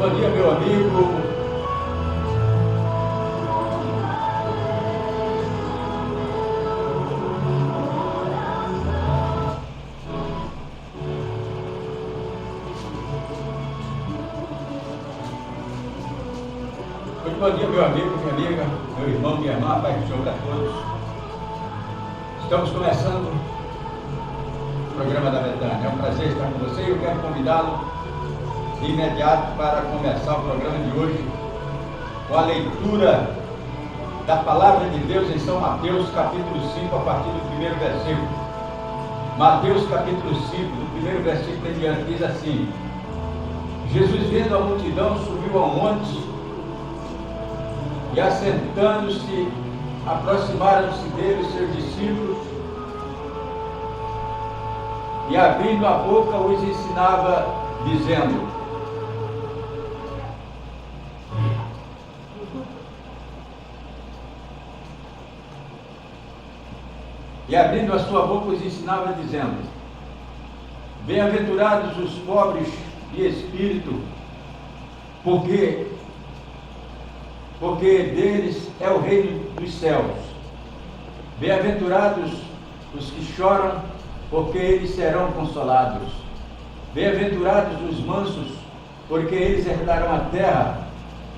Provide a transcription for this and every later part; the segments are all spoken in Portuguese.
Bom dia, meu amigo. Muito bom dia, meu amigo, minha amiga, meu irmão, minha irmã, Pai do Senhor a todos. Estamos começando o programa da Betânia. É um prazer estar com você e eu quero convidá-lo de imediato para começar o programa de hoje com a leitura da Palavra de Deus em São Mateus, capítulo 5, a partir do primeiro versículo. Mateus, capítulo 5, do primeiro versículo em diante, diz assim: Jesus, vendo a multidão, subiu ao monte e, assentando-se, aproximaram-se dele os seus discípulos e, abrindo a boca, os ensinava, dizendo: Bem-aventurados os pobres de espírito, porque deles é o reino dos céus. Bem-aventurados os que choram, porque eles serão consolados. Bem-aventurados os mansos, porque eles herdarão a terra.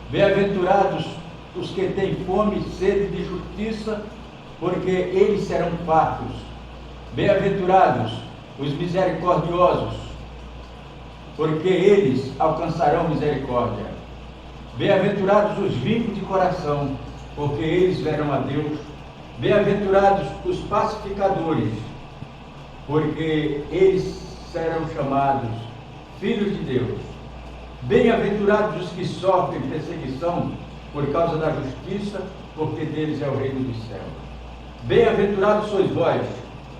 Bem-aventurados os que têm fome e sede de justiça, porque eles serão fartos. Bem-aventurados os misericordiosos, porque eles alcançarão misericórdia. Bem-aventurados os limpos de coração, porque eles verão a Deus. Bem-aventurados os pacificadores, porque eles serão chamados filhos de Deus. Bem-aventurados os que sofrem perseguição por causa da justiça, porque deles é o reino dos céus. Bem-aventurados sois vós,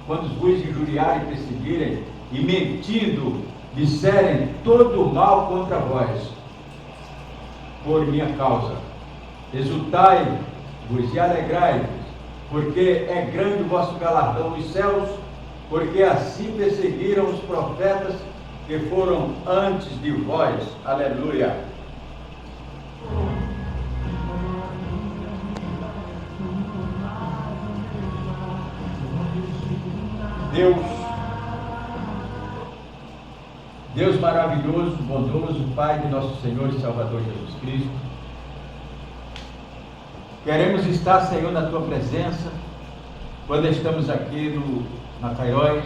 quando vos injuriarem e perseguirem, e mentindo disserem todo o mal contra vós, por minha causa. Exultai-vos e alegrai-vos, porque é grande o vosso galardão nos céus, porque assim perseguiram os profetas que foram antes de vós. Aleluia. Deus maravilhoso, bondoso, Pai de nosso Senhor e Salvador Jesus Cristo, queremos estar, Senhor, na Tua presença, quando estamos aqui na Cairóis,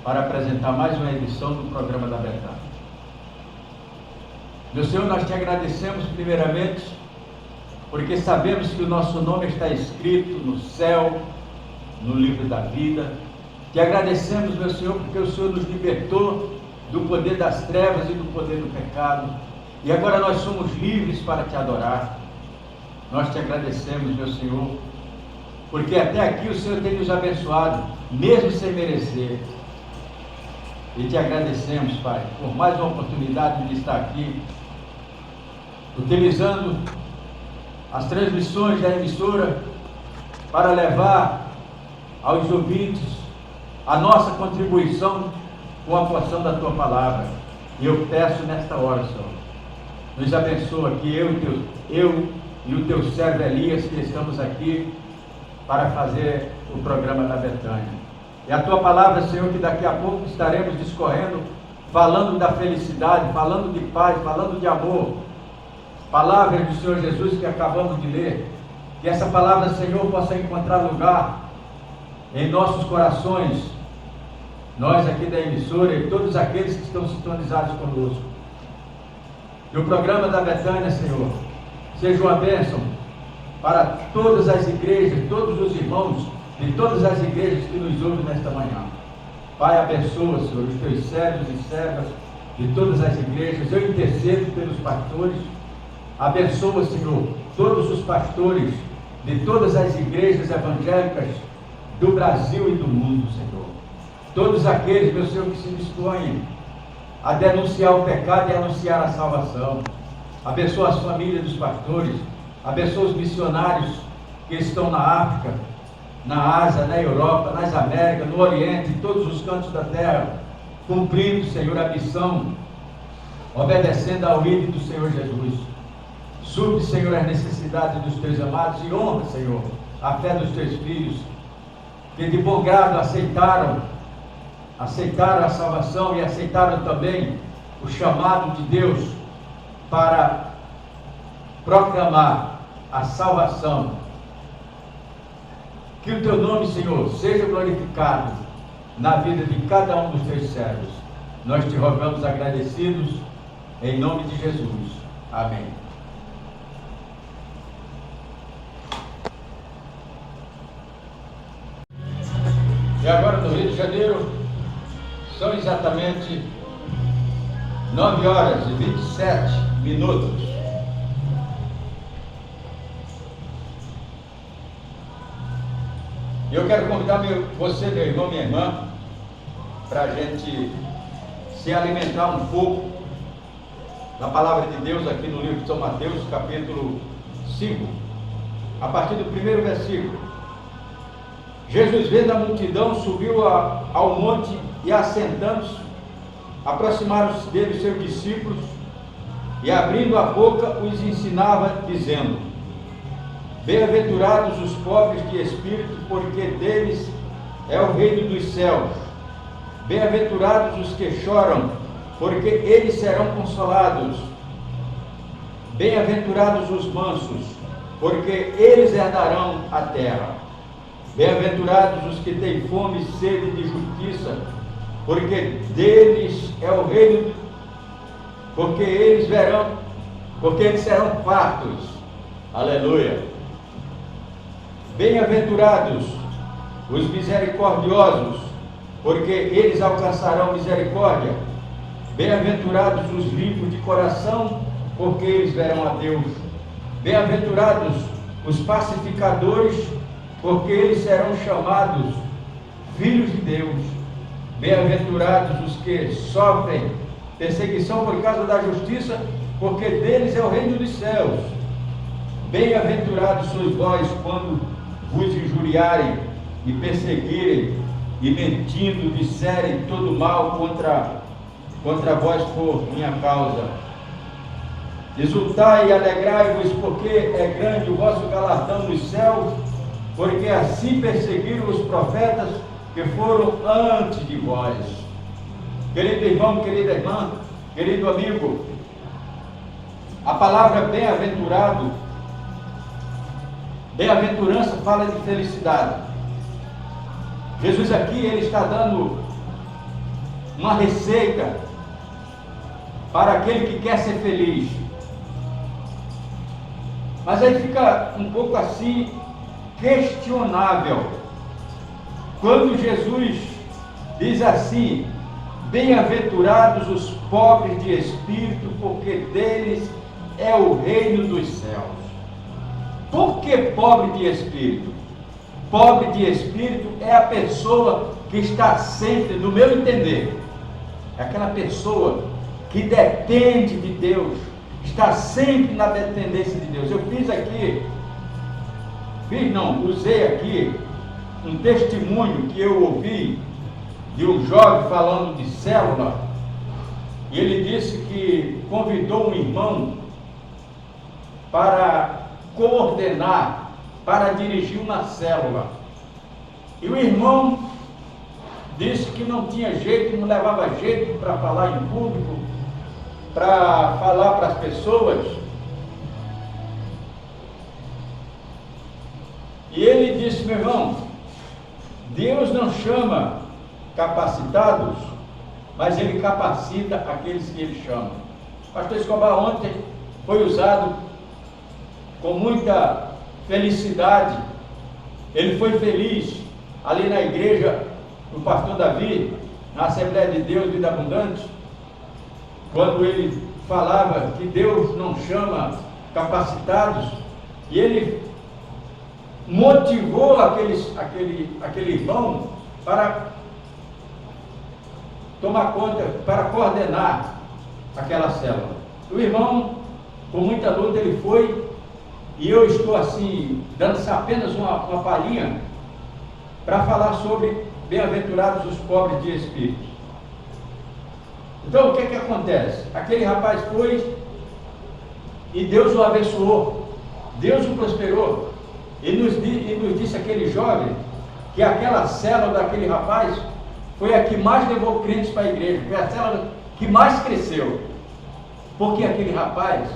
para apresentar mais uma edição do programa da Betânia. Meu Senhor, nós te agradecemos primeiramente, porque sabemos que o nosso nome está escrito no céu, no livro da vida. Te agradecemos, meu Senhor, porque o Senhor nos libertou do poder das trevas e do poder do pecado, e agora nós somos livres para te adorar. Nós te agradecemos, meu Senhor, porque até aqui o Senhor tem nos abençoado, mesmo sem merecer, e te agradecemos, Pai, por mais uma oportunidade de estar aqui, utilizando as transmissões da emissora para levar aos ouvintes a nossa contribuição com a porção da Tua palavra. E eu peço nesta hora, Senhor, nos abençoa aqui, eu e o Teu servo Elias, que estamos aqui para fazer o programa da Betânia. E a Tua palavra, Senhor, que daqui a pouco estaremos discorrendo, falando da felicidade, falando de paz, falando de amor. Palavras do Senhor Jesus que acabamos de ler. Que essa palavra, Senhor, possa encontrar lugar em nossos corações, nós aqui da emissora e todos aqueles que estão sintonizados conosco. Que o programa da Betânia, Senhor, seja uma bênção para todas as igrejas, todos os irmãos de todas as igrejas que nos ouvem nesta manhã. Pai, abençoa, Senhor, os Teus servos e servas de todas as igrejas. Eu intercedo pelos pastores. Abençoa, Senhor, todos os pastores de todas as igrejas evangélicas do Brasil e do mundo, Senhor. Todos aqueles, meu Senhor, que se dispõem a denunciar o pecado e a anunciar a salvação. Abençoa as famílias dos pastores. Abençoa os missionários que estão na África, na Ásia, na Europa, nas Américas, no Oriente, em todos os cantos da terra, cumprindo, Senhor, a missão obedecendo ao ídolo do Senhor Jesus. Supre, Senhor, as necessidades dos teus amados e honra, Senhor, a fé dos teus filhos, que de bom grado aceitaram a salvação e aceitaram também o chamado de Deus para proclamar a salvação. Que o teu nome, Senhor, seja glorificado na vida de cada um dos teus servos. Nós te rogamos agradecidos, em nome de Jesus. Amém. E agora no Rio de Janeiro, são exatamente 9 horas e 27 minutos. E eu quero convidar você, meu irmão, minha irmã, para a gente se alimentar um pouco da palavra de Deus aqui no livro de São Mateus, capítulo 5, a partir do primeiro versículo. Jesus, vendo a multidão, subiu ao monte e, assentando-se, aproximaram-se dele os seus discípulos e, abrindo a boca, os ensinava, dizendo: Bem-aventurados os pobres de espírito, porque deles é o reino dos céus. Bem-aventurados os que choram, porque eles serão consolados. Bem-aventurados os mansos, porque eles herdarão a terra. Bem-aventurados os que têm fome e sede de justiça, porque deles é o reino, porque eles serão fartos. Aleluia. Bem-aventurados os misericordiosos, porque eles alcançarão misericórdia. Bem-aventurados os limpos de coração, porque eles verão a Deus. Bem-aventurados os pacificadores, porque eles serão chamados filhos de Deus. Bem-aventurados os que sofrem perseguição por causa da justiça, porque deles é o reino dos céus. Bem-aventurados sois vós quando vos injuriarem e perseguirem e mentindo disserem todo mal contra vós por minha causa. Exultai e alegrai-vos, porque é grande o vosso galardão nos céus, porque assim perseguiram os profetas que foram antes de vós. Querido irmão, querida irmã, querido amigo, a palavra bem-aventurado, bem-aventurança fala de felicidade. Jesus aqui, ele está dando uma receita para aquele que quer ser feliz. Mas aí fica um pouco assim questionável quando Jesus diz assim: bem-aventurados os pobres de espírito, porque deles é o reino dos céus. Por que pobre de espírito? Pobre de espírito é a pessoa que está sempre, no meu entender, é aquela pessoa que depende de Deus, está sempre na dependência de Deus. Eu usei aqui um testemunho que eu ouvi de um jovem falando de célula, e ele disse que convidou um irmão para coordenar, para dirigir uma célula, e o irmão disse que não tinha jeito, não levava jeito para falar em público, para falar para as pessoas. E ele disse: meu irmão, Deus não chama capacitados, mas Ele capacita aqueles que Ele chama. O pastor Escobar ontem foi usado com muita felicidade. Ele foi feliz ali na igreja do pastor Davi, na Assembleia de Deus Vida Abundante, quando ele falava que Deus não chama capacitados, e ele motivou aquele irmão para tomar conta, para coordenar aquela célula. O irmão, com muita luta, ele foi, e eu estou assim, dando apenas uma palhinha para falar sobre bem-aventurados os pobres de espírito. Então o que acontece? Aquele rapaz foi e Deus o abençoou, Deus o prosperou, e nos disse aquele jovem que aquela célula daquele rapaz foi a que mais levou crentes para a igreja, foi a célula que mais cresceu, porque aquele rapaz,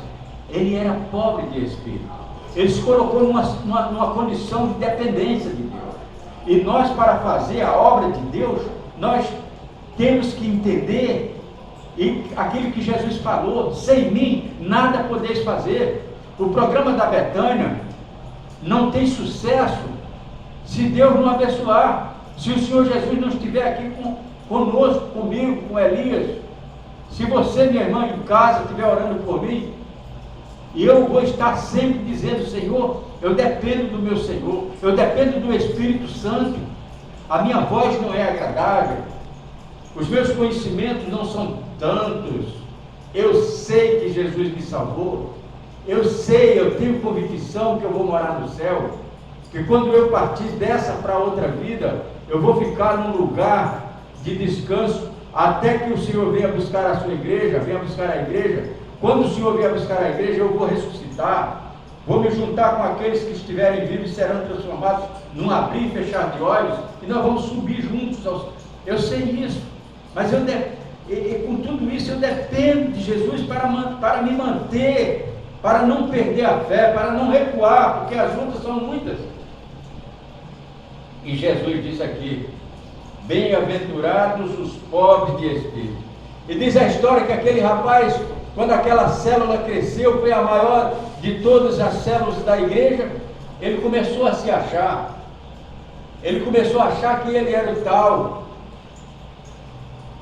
ele era pobre de espírito, ele se colocou numa condição de dependência de Deus, e nós, para fazer a obra de Deus, nós temos que entender e aquilo que Jesus falou: sem mim nada podeis fazer. O programa da Betânia não tem sucesso se Deus não abençoar, se o Senhor Jesus não estiver aqui conosco, comigo, com Elias. Se você, minha irmã, em casa estiver orando por mim, e eu vou estar sempre dizendo: Senhor, eu dependo do meu Senhor, eu dependo do Espírito Santo, a minha voz não é agradável, os meus conhecimentos não são tantos, eu sei que Jesus me salvou, eu sei, eu tenho convicção que eu vou morar no céu, que quando eu partir dessa para outra vida, eu vou ficar num lugar de descanso, até que o Senhor venha buscar a sua igreja, venha buscar a igreja. Quando o Senhor vier buscar a igreja, eu vou ressuscitar, vou me juntar com aqueles que estiverem vivos e serão transformados num abrir e fechar de olhos, e nós vamos subir juntos eu sei isso, mas com tudo isso eu dependo de Jesus para me manter, para não perder a fé, para não recuar, porque as lutas são muitas. E Jesus disse aqui: bem-aventurados os pobres de espírito. E diz a história que aquele rapaz, quando aquela célula cresceu, foi a maior de todas as células da igreja, ele começou a se achar, ele começou a achar que ele era o tal,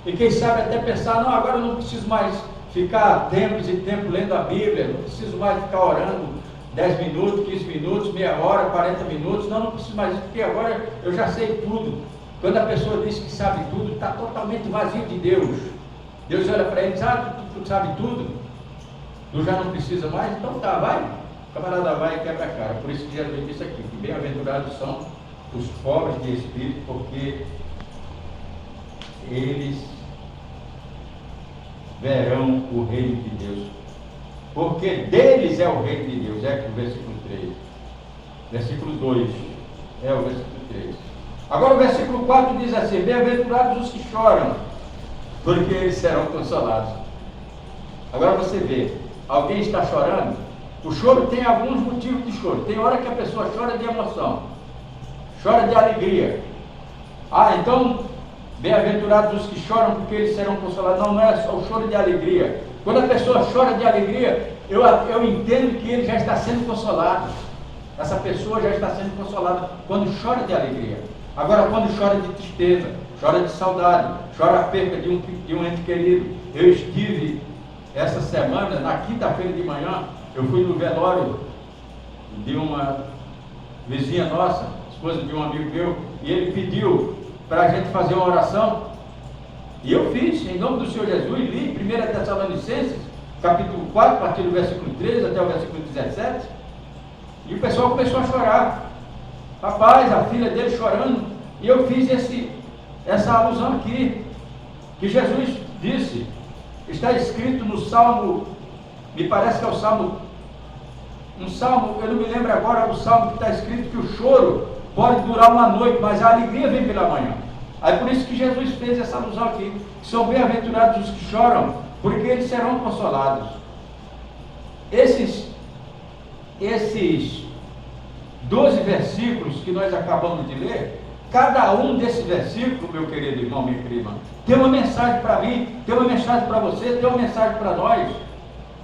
e quem sabe até pensar: não, agora eu não preciso mais ficar tempos e tempos lendo a Bíblia, não preciso mais ficar orando 10 minutos, 15 minutos, meia hora, 40 minutos, não preciso mais isso, porque agora eu já sei tudo. Quando a pessoa diz que sabe tudo, está totalmente vazio de Deus. Deus olha para ele e diz: tu sabe tudo, tu já não precisa mais, então tá, vai. O camarada vai e quebra a cara. Por isso que Jesus disse aqui, que bem-aventurados são os pobres de espírito, porque eles verão o reino de Deus, porque deles é o reino de Deus. É o versículo 3, versículo 2, é o versículo 3. Agora o versículo 4 diz assim: bem-aventurados os que choram, porque eles serão consolados. Agora você vê, alguém está chorando, o choro tem alguns motivos de choro. Tem hora que a pessoa chora de emoção, chora de alegria. Então, bem-aventurados os que choram, porque eles serão consolados. Não é só o choro de alegria. Quando a pessoa chora de alegria, eu entendo que ele já está sendo consolado. Essa pessoa já está sendo consolada quando chora de alegria. Agora, quando chora de tristeza, chora de saudade, chora a perca de um ente querido. Eu estive essa semana, na quinta-feira de manhã, eu fui no velório de uma vizinha nossa, esposa de um amigo meu, e ele pediu para a gente fazer uma oração, e eu fiz, em nome do Senhor Jesus, li 1 Tessalonicenses, capítulo 4, a partir do versículo 13 até o versículo 17, e o pessoal começou a chorar. Rapaz, a filha dele chorando, e eu fiz essa alusão aqui, que Jesus disse, está escrito no Salmo, me parece que é o Salmo, um Salmo, eu não me lembro agora, o Salmo que está escrito que o choro pode durar uma noite, mas a alegria vem pela manhã. Aí por isso que Jesus fez essa alusão aqui, que são bem-aventurados os que choram, porque eles serão consolados. Esses 12 versículos que nós acabamos de ler, cada um desses versículos, meu querido irmão, minha querida irmã, tem uma mensagem para mim, tem uma mensagem para você, tem uma mensagem para nós.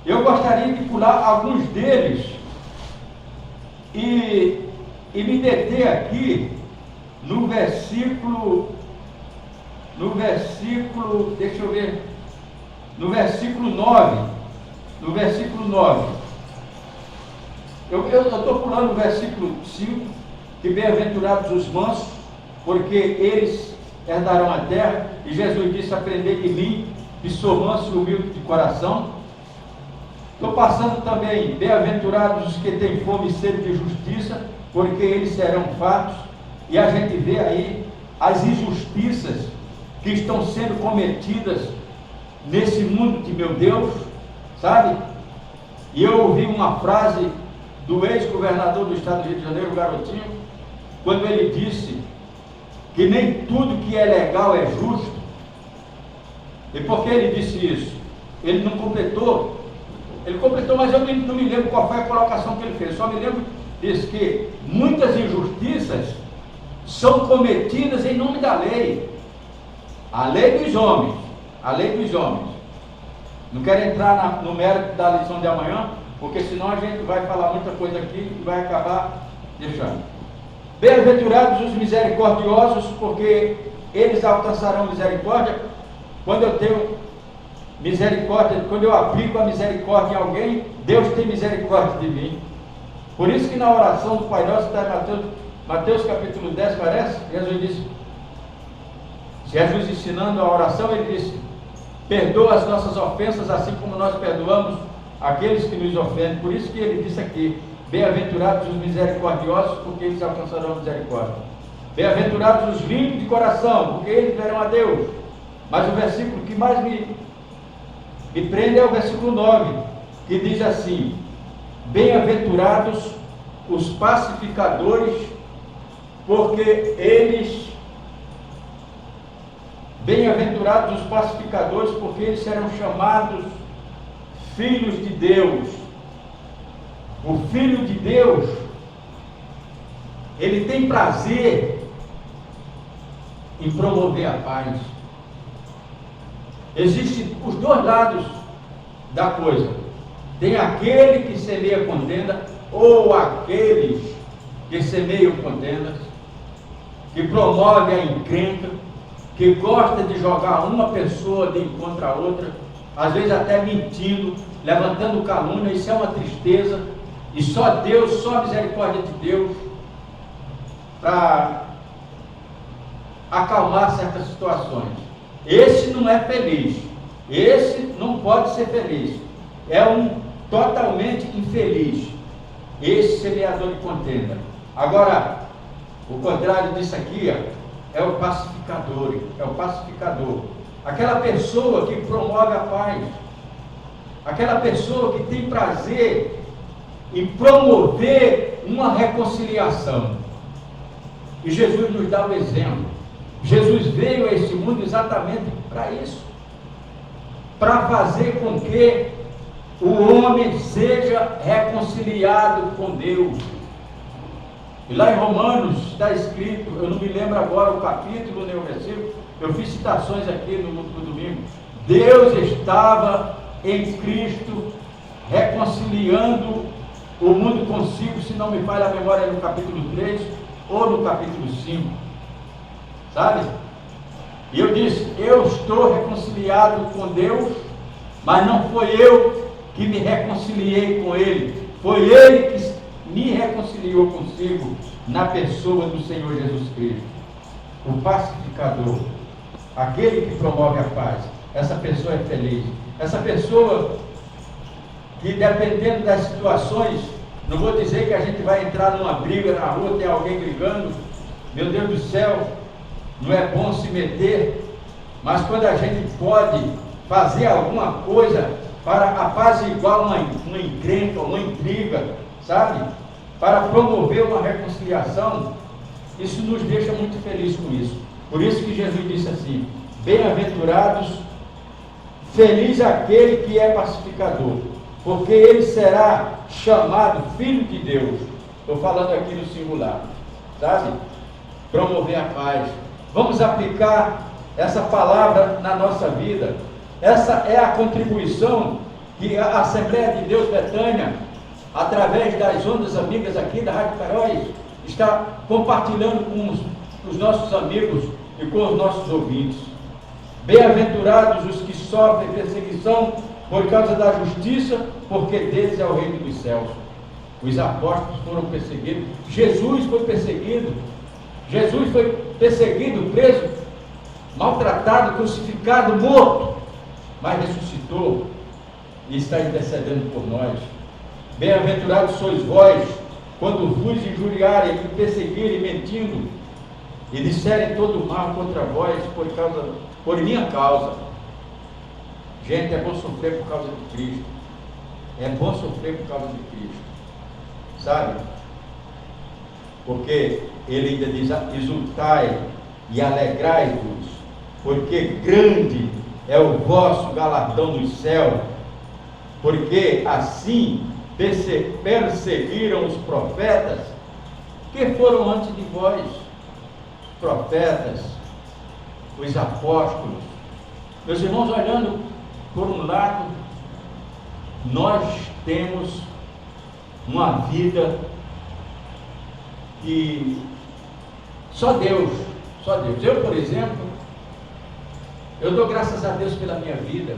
Eu gostaria de pular alguns deles e me deter aqui no versículo, deixa eu ver, no versículo 9, eu estou pulando o versículo 5, que bem-aventurados os mansos, porque eles herdarão a terra, e Jesus disse: aprendei de mim, que sou manso e humilde de coração. Estou passando também, bem-aventurados os que têm fome e sede de justiça, porque eles serão fartos. E a gente vê aí as injustiças que estão sendo cometidas nesse mundo de meu Deus, sabe? E eu ouvi uma frase do ex-governador do estado do Rio de Janeiro, o Garotinho, quando ele disse que nem tudo que é legal é justo. E por que ele disse isso? Ele não completou, mas eu não me lembro qual foi a colocação que ele fez, só me lembro disso, que muitas injustiças são cometidas em nome da lei, a lei dos homens, Não quero entrar no mérito da lição de amanhã, porque senão a gente vai falar muita coisa aqui e vai acabar deixando. Bem-aventurados os misericordiosos, porque eles alcançarão misericórdia. Quando eu tenho misericórdia, quando eu aplico a misericórdia em alguém, Deus tem misericórdia de mim. Por isso que na oração do Pai Nosso, está em Mateus capítulo 10, parece, Jesus ensinando a oração, ele disse: perdoa as nossas ofensas, assim como nós perdoamos aqueles que nos ofendem. Por isso que ele disse aqui: bem-aventurados os misericordiosos, porque eles alcançarão a misericórdia. Bem-aventurados os limpos de coração, porque eles verão a Deus. Mas o versículo que mais me prende é o versículo 9, que diz assim: bem-aventurados os pacificadores, porque eles serão chamados filhos de Deus. O Filho de Deus, ele tem prazer em promover a paz. Existem os dois lados da coisa. Tem aquele que semeia contenda, ou aqueles que semeiam contendas, que promove a encrenca, que gosta de jogar uma pessoa de encontro a outra, às vezes até mentindo, levantando calúnia. Isso é uma tristeza, e só Deus, só a misericórdia de Deus, para acalmar certas situações. Esse não é feliz, esse não pode ser feliz, é um totalmente infeliz, esse semeador de contenda. Agora, o contrário disso aqui, é o pacificador, aquela pessoa que promove a paz, aquela pessoa que tem prazer em promover uma reconciliação. E Jesus nos dá o exemplo. Jesus veio a esse mundo exatamente para isso, para fazer com que o homem seja reconciliado com Deus. E lá em Romanos está escrito, eu não me lembro agora o capítulo nem o versículo, eu fiz citações aqui no domingo. Deus estava em Cristo reconciliando o mundo consigo, se não me falha a memória, no capítulo 3 ou no capítulo 5. Sabe? E eu disse: eu estou reconciliado com Deus, mas não foi eu que me reconciliei com Ele, foi Ele que me reconciliou consigo, na pessoa do Senhor Jesus Cristo. O pacificador, aquele que promove a paz. Essa pessoa é feliz, essa pessoa que, dependendo das situações, não vou dizer que a gente vai entrar numa briga na rua, tem alguém brigando, meu Deus do céu, não é bom se meter, mas quando a gente pode fazer alguma coisa para apaziguar uma encrenca, uma intriga, sabe? Para promover uma reconciliação, isso nos deixa muito felizes com isso. Por isso que Jesus disse assim: bem-aventurados, feliz aquele que é pacificador, porque ele será chamado filho de Deus. Estou falando aqui no singular, sabe? Promover a paz. Vamos aplicar essa palavra na nossa vida. Essa é a contribuição que a Assembleia de Deus Betânia, através das ondas amigas aqui da Rádio Feroz, está compartilhando com os nossos amigos e com os nossos ouvintes. Bem-aventurados os que sofrem perseguição por causa da justiça, porque deles é o reino dos céus. Os apóstolos foram perseguidos, Jesus foi perseguido, preso, maltratado, crucificado, morto, mas ressuscitou e está intercedendo por nós. Bem-aventurados sois vós, quando vos injuriarem, e perseguirem, mentindo, e disserem todo mal contra vós por minha causa. Gente, é bom sofrer por causa de Cristo. É bom sofrer por causa de Cristo. Sabe? Porque ele ainda diz: exultai e alegrai-vos, porque grande é o vosso galardão no céu, porque assim perseguiram os profetas que foram antes de vós, os profetas, os apóstolos. Meus irmãos, olhando por um lado, nós temos uma vida que só Deus. Eu, por exemplo, eu dou graças a Deus pela minha vida.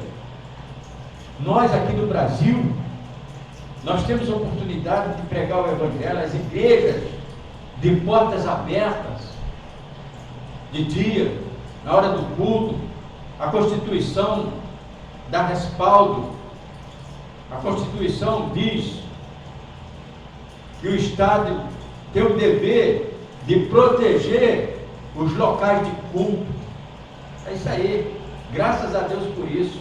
Nós aqui no Brasil, nós temos a oportunidade de pregar o Evangelho, as igrejas de portas abertas, de dia, na hora do culto. A Constituição dá respaldo. A Constituição diz que o Estado tem o dever de proteger os locais de culto. É isso aí, graças a Deus por isso.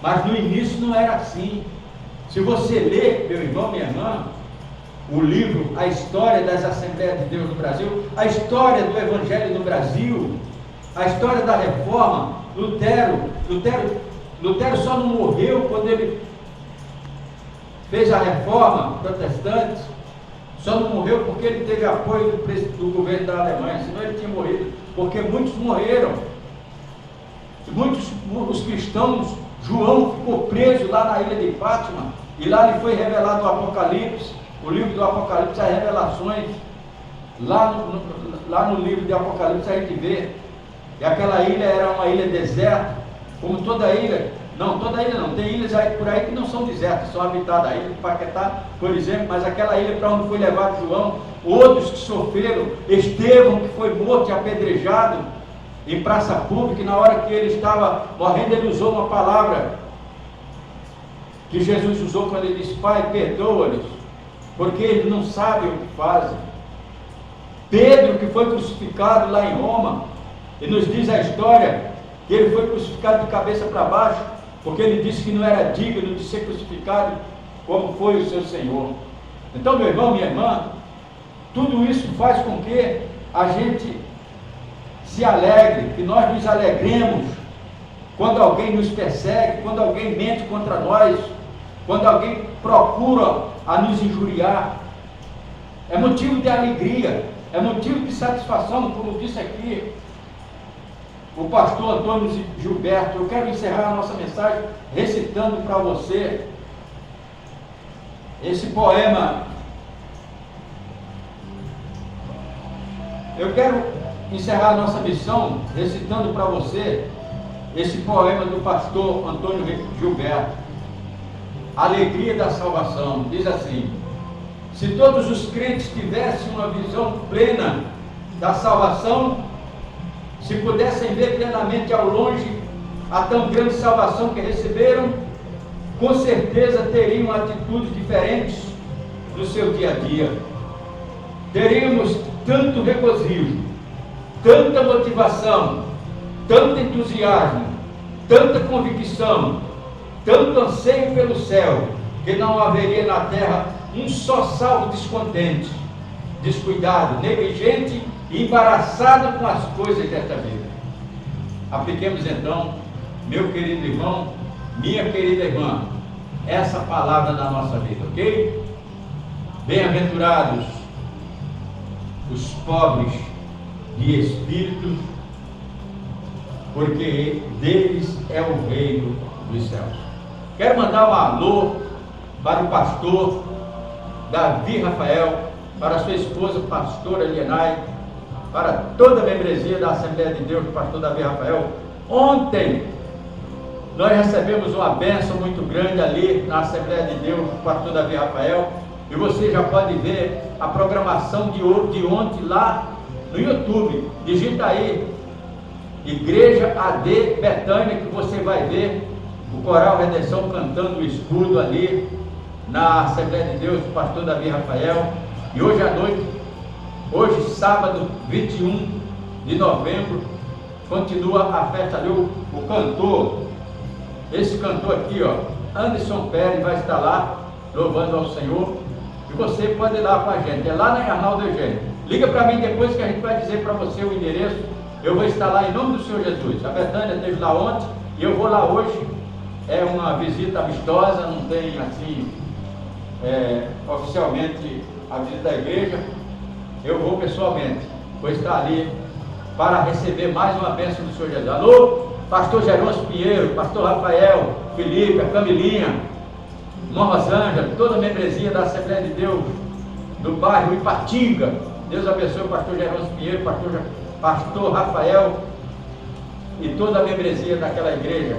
Mas no início não era assim. Se você ler, meu irmão, minha irmã, o livro, a história das Assembleias de Deus no Brasil, a história do Evangelho no Brasil, a história da Reforma, Lutero só não morreu quando ele fez a Reforma Protestante. Só não morreu porque ele teve apoio do governo da Alemanha, senão ele tinha morrido, porque muitos morreram. Os cristãos, João ficou preso lá na ilha de Fátima, e lá lhe foi revelado o Apocalipse, o livro do Apocalipse, as revelações. Lá no livro de Apocalipse a gente vê, e aquela ilha era uma ilha deserta, como toda ilha. Não, toda ilha não, tem ilhas aí por aí que não são desertas, são habitadas. A ilha de Paquetá, por exemplo, mas aquela ilha para onde foi levado João, outros que sofreram, Estevão, que foi morto e apedrejado em praça pública, e na hora que ele estava morrendo, ele usou uma palavra que Jesus usou quando ele disse: Pai, perdoa-lhes, porque eles não sabem o que fazem. Pedro, que foi crucificado lá em Roma, e nos diz a história que ele foi crucificado de cabeça para baixo, porque ele disse que não era digno de ser crucificado como foi o seu Senhor. Então, meu irmão, minha irmã, tudo isso faz com que a gente se alegre, que nós nos alegremos quando alguém nos persegue, quando alguém mente contra nós, quando alguém procura a nos injuriar. É motivo de alegria, é motivo de satisfação, como disse aqui o pastor Antônio Gilberto. Eu quero encerrar a nossa mensagem recitando para você esse poema. Eu quero encerrar a nossa missão recitando para você esse poema do pastor Antônio Gilberto, Alegria da Salvação. Diz assim: se todos os crentes tivessem uma visão plena da salvação, se pudessem ver plenamente ao longe a tão grande salvação que receberam, com certeza teriam atitudes diferentes no seu dia a dia. Teríamos tanto regozijo, tanta motivação, tanto entusiasmo, tanta convicção, tanto anseio pelo céu, que não haveria na terra um só salvo descontente, descuidado, negligente e embaraçado com as coisas desta vida. Apliquemos então, meu querido irmão, minha querida irmã, essa palavra na nossa vida, ok? Bem-aventurados os pobres de espírito, porque deles é o reino dos céus. Quero mandar um alô para o pastor Davi Rafael, para a sua esposa, pastora Lienay, para toda a membresia da Assembleia de Deus do pastor Davi Rafael. Ontem nós recebemos uma bênção muito grande ali na Assembleia de Deus do pastor Davi Rafael, e você já pode ver a programação de ontem lá no YouTube. Digita aí Igreja AD Betânia, que você vai ver o Coral Redenção cantando o escudo ali na Assembleia de Deus do pastor Davi Rafael. E hoje à noite, hoje sábado 21 de novembro, continua a festa ali. O cantor esse cantor aqui, ó, Anderson Pérez, vai estar lá, louvando ao Senhor. E você pode ir lá com a gente, é lá na Arnaldo Eugênio. Liga para mim depois que a gente vai dizer para você o endereço. Eu vou estar lá em nome do Senhor Jesus. A Betânia esteve lá ontem e eu vou lá hoje. É uma visita amistosa, não tem assim, oficialmente a visita da igreja. Eu vou pessoalmente, vou estar ali para receber mais uma bênção do Senhor Jesus. Alô, pastor Jerônimo Pinheiro, pastor Rafael, Felipe, a Camilinha, irmã Rosângela, toda a membresia da Assembleia de Deus do bairro Ipatinga. Deus abençoe o pastor Jerônimo Pinheiro, pastor Rafael e toda a membresia daquela igreja,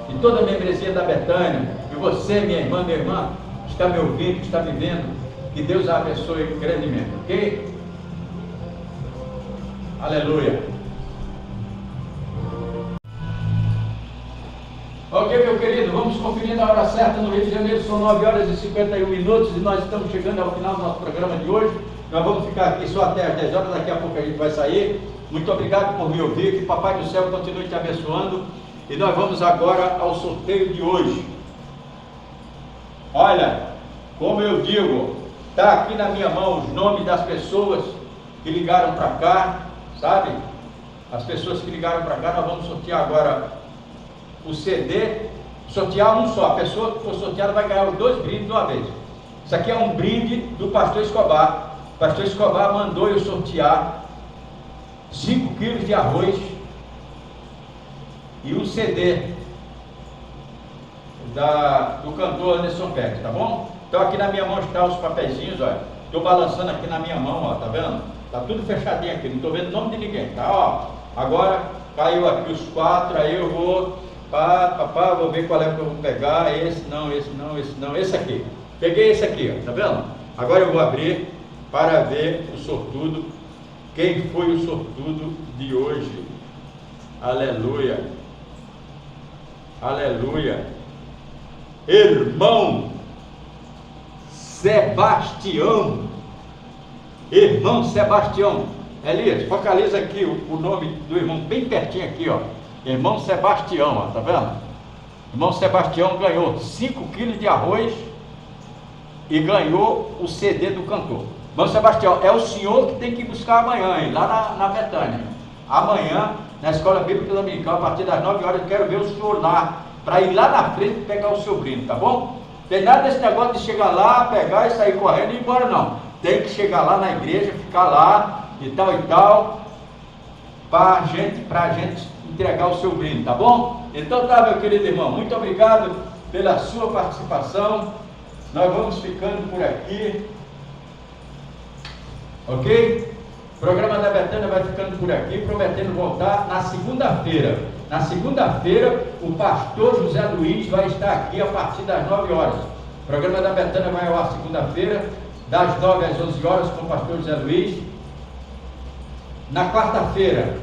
e toda a membresia da Betânia, e você, minha irmã, que está me ouvindo, que está me vendo, que Deus a abençoe grandemente, ok? Aleluia. Ok, meu querido, vamos conferir a hora certa no Rio de Janeiro, são 9 horas e 51 minutos e nós estamos chegando ao final do nosso programa de hoje. Nós vamos ficar aqui só até as 10 horas, daqui a pouco a gente vai sair. Muito obrigado por me ouvir, que Papai do Céu continue te abençoando. E nós vamos agora ao sorteio de hoje. Olha, como eu digo, está aqui na minha mão os nomes das pessoas que ligaram para cá, sabe? As pessoas que ligaram para cá, nós vamos sortear agora o CD, sortear um só. A pessoa que for sorteada vai ganhar os 2 brindes de uma vez. Isso aqui é um brinde do pastor Escobar. O pastor Escobar mandou eu sortear 5 quilos de arroz e um CD do cantor Anderson Pérez, tá bom? Então aqui na minha mão estão os papeizinhos, olha. Estou balançando aqui na minha mão, ó, tá vendo? Tá tudo fechadinho aqui, não estou vendo o nome de ninguém, tá? Ó, agora caiu aqui os 4, aí eu vou, vou ver qual é que eu vou pegar. Esse não, esse aqui. Peguei esse aqui, ó, tá vendo? Agora eu vou abrir para ver o sortudo, quem foi o sortudo de hoje. Aleluia, aleluia. Irmão Sebastião, irmão Sebastião. Elias, focaliza aqui o nome do irmão bem pertinho aqui, ó. Irmão Sebastião, ó, tá vendo? Irmão Sebastião ganhou 5 quilos de arroz e ganhou o CD do cantor. Irmão Sebastião, é o senhor que tem que ir buscar amanhã, hein, lá na Betânia. Amanhã, na Escola Bíblica Dominical, a partir das 9 horas, eu quero ver o senhor lá, para ir lá na frente pegar o seu brinde, tá bom? Tem nada desse negócio de chegar lá, pegar e sair correndo e ir embora, não. Tem que chegar lá na igreja, ficar lá e tal, para a gente entregar o seu brinde, tá bom? Então tá, meu querido irmão, muito obrigado pela sua participação. Nós vamos ficando por aqui, ok? O programa da Betânia vai ficando por aqui, prometendo voltar na segunda-feira. Na segunda-feira, o pastor José Luiz vai estar aqui a partir das 9 horas. O programa da Betânia vai ao ar segunda-feira, das 9 às 11 horas, com o pastor José Luiz. Na quarta-feira,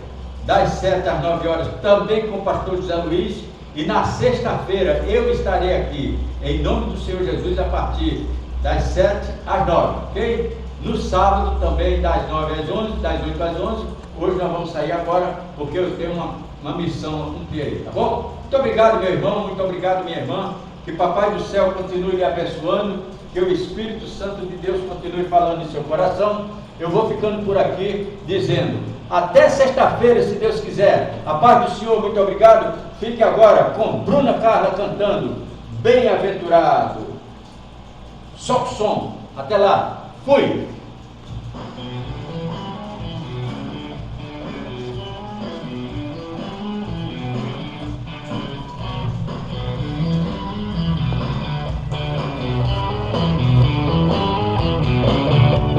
das 7 às 9 horas, também com o pastor José Luiz. E na sexta-feira, eu estarei aqui, em nome do Senhor Jesus, a partir das 7 às 9, ok? No sábado, também das 9 às 11, das 8 às 11. Hoje nós vamos sair agora, porque eu tenho uma missão a cumprir aí, tá bom? Muito obrigado, meu irmão, muito obrigado, minha irmã. Que Papai do Céu continue lhe abençoando, que o Espírito Santo de Deus continue falando em seu coração. Eu vou ficando por aqui dizendo, até sexta-feira, se Deus quiser. A paz do Senhor, muito obrigado. Fique agora com Bruna Carla cantando Bem-aventurado. Solta o som. Até lá. Fui.